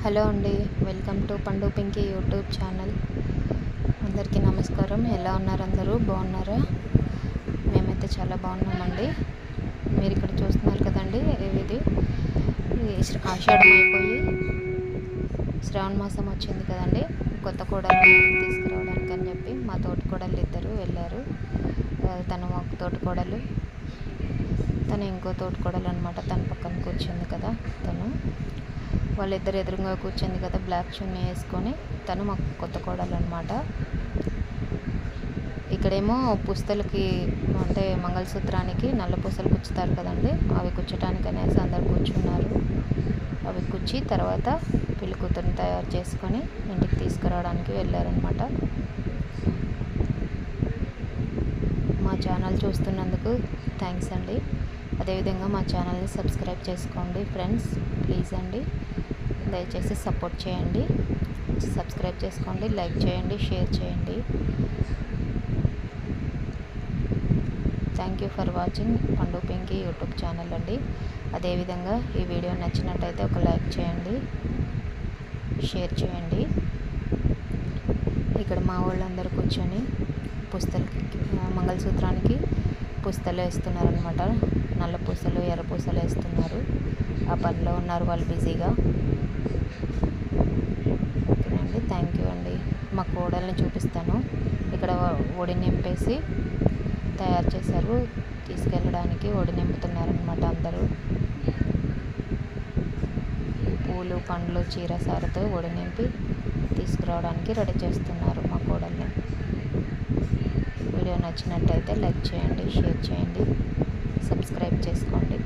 Hello అండి, welcome to పండు Pinky YouTube channel. అందరికీ నమస్కారం. ఎలా ఉన్నారు? అందరూ బాగున్నారా? మేమైతే చాలా బాగున్నామండి. మీరు ఇక్కడ చూస్తున్నారు కదండి, ఇది ఆషాఢం అయిపోయి శ్రావణ మాసం వచ్చింది కదండి. కొత్త కోడలు తీసుకురావడానికి అని చెప్పి మా తోటి కోడలు ఇద్దరు వెళ్ళారు. తను మా తోటి కోడలు, తను ఇంకో తోటి కోడలు అనమాట. తన పక్కన కూర్చుంది కదా, వాళ్ళిద్దరు ఎదురుగా కూర్చుంది కదా, బ్లాక్ చున్నీ వేసుకొని. తను మాకు కొత్త కోడలు అనమాట. ఇక్కడేమో పుస్తలకి అంటే మంగళసూత్రానికి నల్ల పూసలు కుచ్చుతారు కదండి, అవి కుచ్చటానికి అనేసి అందరు కూర్చున్నారు. అవి కుచ్చి తర్వాత పెళ్లి కూతురుని తయారు చేసుకొని ఇంటికి తీసుకురావడానికి వెళ్ళారనమాట. మా ఛానల్ చూస్తున్నందుకు థ్యాంక్స్ అండి. అదేవిధంగా మా ఛానల్ని సబ్స్క్రైబ్ చేసుకోండి ఫ్రెండ్స్, ప్లీజ్ అండి. దయచేసి సపోర్ట్ చేయండి, సబ్స్క్రైబ్ చేసుకోండి, లైక్ చేయండి, షేర్ చేయండి. థ్యాంక్ యూ ఫర్ వాచింగ్ పండు పింకీ యూట్యూబ్ ఛానల్ అండి. అదేవిధంగా ఈ వీడియో నచ్చినట్టయితే ఒక లైక్ చేయండి, షేర్ చేయండి. ఇక్కడ మా వాళ్ళందరూ కూర్చొని పుస్తలకి మంగళసూత్రానికి పుస్తలు వేస్తున్నారనమాట. నల్ల పూసలు, ఎర్ర పూసలు వేస్తున్నారు. ఆ పనిలో ఉన్నారు వాళ్ళు బిజీగా. ఓకేనండి, థ్యాంక్ యూ అండి. మా కోడల్ని చూపిస్తాను. ఇక్కడ ఒడి నింపేసి తయారు చేశారు, తీసుకెళ్ళడానికి ఒడి నింపుతున్నారనమాట. అందరూ పూలు, పండ్లు, చీర సారతో ఒడి నింపి తీసుకురావడానికి రెడీ చేస్తున్నారు మా కోడల్ని. వీడియో నచ్చినట్టయితే లైక్ చేయండి, షేర్ చేయండి, సబ్స్క్రైబ్ చేసుకోండి.